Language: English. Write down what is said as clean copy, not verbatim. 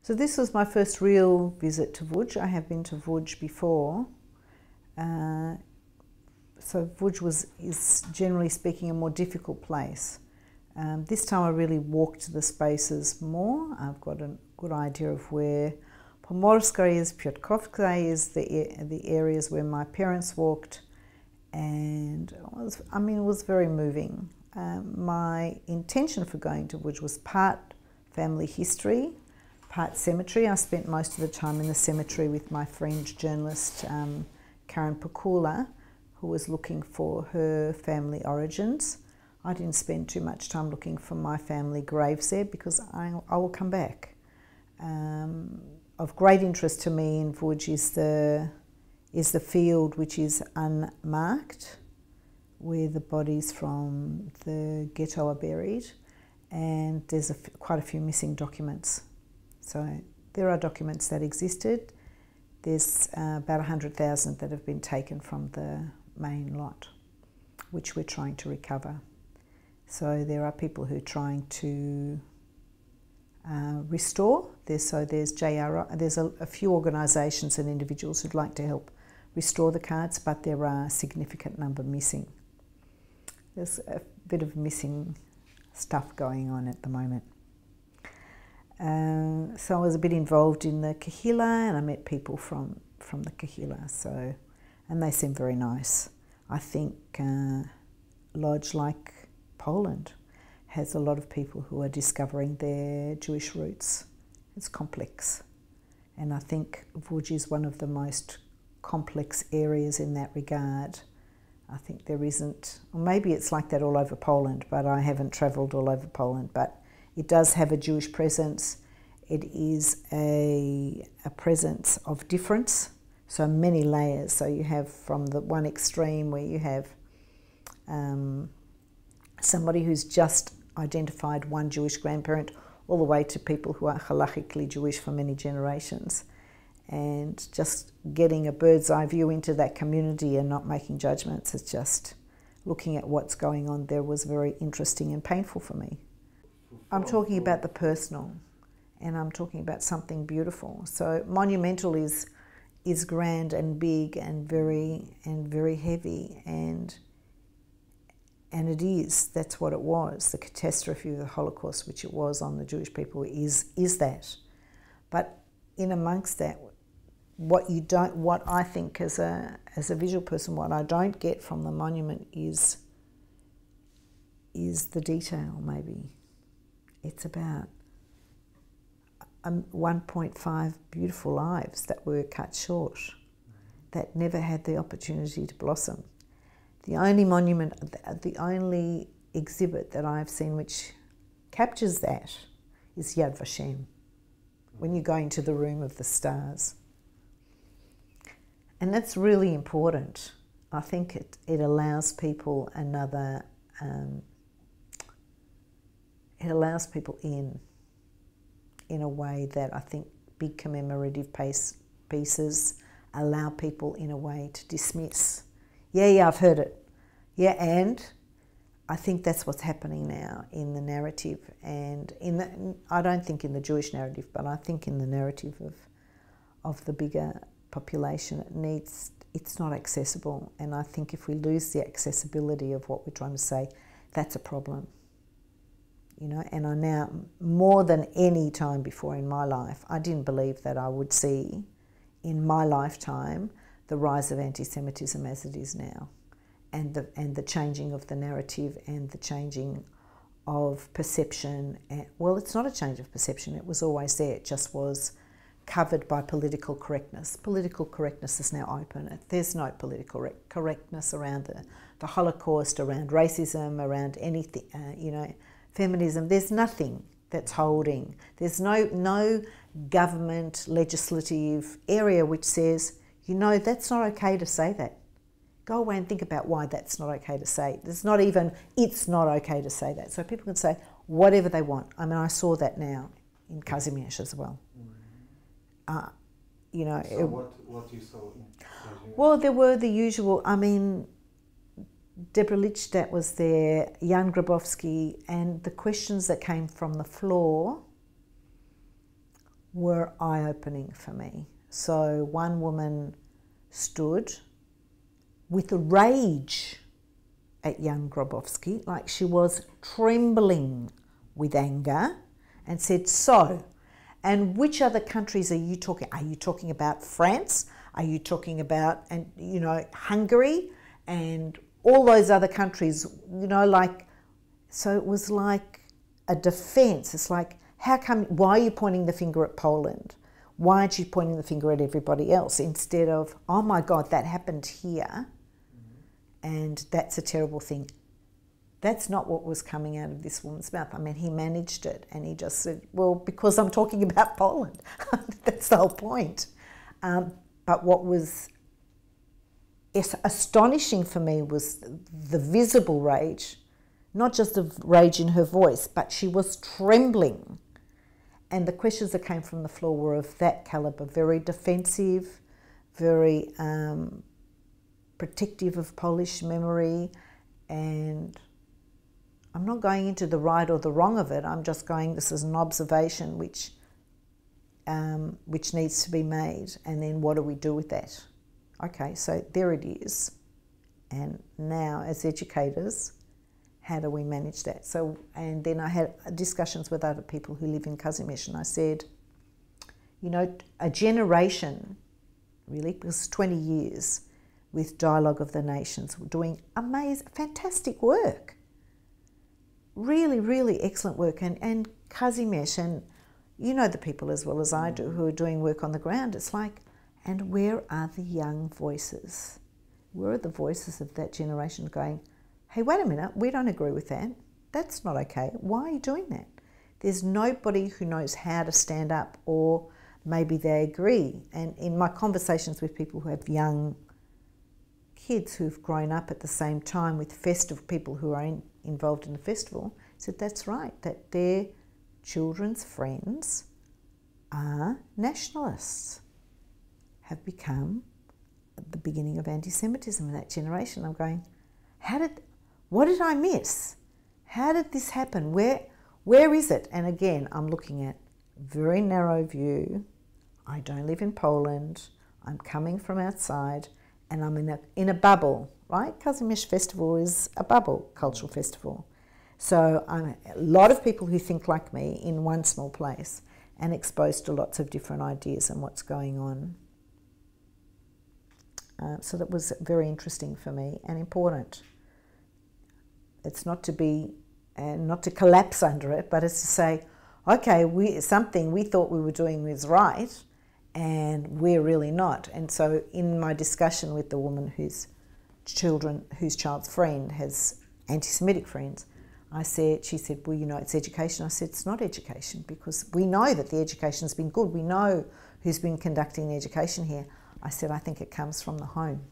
So this was my first real visit to Vuj. I have been to Vuj before. So Vuj is generally speaking a more difficult place. This time I really walked the spaces more. I've got a good idea of where Pomorska is, Piotrkovka is, the areas where my parents walked, and it was very moving. My intention for going to Vuj was part family history, part cemetery. I spent most of the time in the cemetery with my friend journalist Karen Pakula, who was looking for her family origins. I didn't spend too much time looking for my family graves there because I will come back. Of great interest to me in Vuj is the field which is unmarked, where the bodies from the ghetto are buried, and there's quite a few missing documents. So there are documents that existed. There's about 100,000 that have been taken from the main lot, which we're trying to recover. So there are people who are trying to restore. There's a few organisations and individuals who'd like to help restore the cards, but there are a significant number missing. There's a bit of missing stuff going on at the moment. So I was a bit involved in the Kahila, and I met people from the Kahila, and they seem very nice. I think Lodz, like Poland, has a lot of people who are discovering their Jewish roots. It's complex, and I think Vuj is one of the most complex areas in that regard. I think there isn't, or maybe it's like that all over Poland, but I haven't travelled all over Poland, but it does have a Jewish presence. It is a presence of difference, so many layers. So you have from the one extreme where you have somebody who's just identified one Jewish grandparent, all the way to people who are halachically Jewish for many generations. And just getting a bird's eye view into that community and not making judgments, it's just looking at what's going on there was very interesting and painful for me. I'm talking about the personal, and I'm talking about something beautiful. So monumental is grand and big and very heavy, and it is. That's what it was. The catastrophe of the Holocaust, which it was on the Jewish people, is that. But in amongst that, what I think as a visual person, what I don't get from the monument is the detail. Maybe it's about 1.5 beautiful lives that were cut short, that never had the opportunity to blossom. The only monument, the only exhibit that I've seen which captures that is Yad Vashem, when you go into the Room of the Stars. And that's really important. I think it allows people another, it allows people in a way that I think big commemorative pieces allow people in a way to dismiss. Yeah, I've heard it. Yeah, and I think that's what's happening now in the narrative, and I don't think in the Jewish narrative, but I think in the narrative of the bigger population, it's not accessible. And I think if we lose the accessibility of what we're trying to say, that's a problem. You know, and I now, more than any time before in my life, I didn't believe that I would see in my lifetime the rise of anti-Semitism as it is now, and the changing of the narrative and the changing of perception. Well, it's not a change of perception, it was always there, it just was covered by political correctness. Political correctness is now open. There's no political correctness around the Holocaust, around racism, around anything, feminism. There's nothing that's holding. There's no government legislative area which says, that's not okay to say that. Go away and think about why that's not okay to say. It's not okay to say that. So people can say whatever they want. I mean, I saw that now in Kazimierz as well. So what you saw in Kazimierz? Well, there were the usual, Deborah Lichstadt was there, Jan Grabowski, and the questions that came from the floor were eye-opening for me. So one woman stood with rage at young Grabowski, like she was trembling with anger, and said, "So, and which other countries are you talking? Are you talking about France? Are you talking about, and Hungary and all those other countries? Like." So it was like a defence. It's like, how come? Why are you pointing the finger at Poland? Why aren't you pointing the finger at everybody else instead of, oh my God, that happened here, and that's a terrible thing. That's not what was coming out of this woman's mouth. I mean, he managed it, and he just said, well, because I'm talking about Poland. That's the whole point. But what was astonishing for me was the visible rage, not just the rage in her voice, but she was trembling. And the questions that came from the floor were of that calibre, very defensive, very protective of Polish memory. And I'm not going into the right or the wrong of it. I'm just going, this is an observation which needs to be made. And then what do we do with that? Okay, so there it is. And now as educators, how do we manage that? So, and then I had discussions with other people who live in Kazimierz, and I said, a generation, really, because 20 years with Dialogue of the Nations, doing amazing, fantastic work. Really, really excellent work. And Kazimierz, and the people as well as I do who are doing work on the ground, it's like, and where are the young voices? Where are the voices of that generation going, hey, wait a minute, we don't agree with that. That's not okay. Why are you doing that? There's nobody who knows how to stand up, or maybe they agree. And in my conversations with people who have young kids who've grown up at the same time with people who are involved in the festival, said that's right, that their children's friends are nationalists, have become the beginning of anti-Semitism in that generation. I'm going, what did I miss? How did this happen? Where is it? And again, I'm looking at very narrow view. I don't live in Poland. I'm coming from outside, and I'm in a bubble, right? Kazimierz Festival is a bubble cultural festival. So I'm a lot of people who think like me in one small place, and exposed to lots of different ideas and what's going on. So that was very interesting for me and important. It's not to be, not to collapse under it, but it's to say, okay, something we thought we were doing was right, and we're really not. And so in my discussion with the woman whose child's friend has anti-Semitic friends, she said, well, it's education. I said, it's not education, because we know that the education's been good. We know who's been conducting the education here. I said, I think it comes from the home.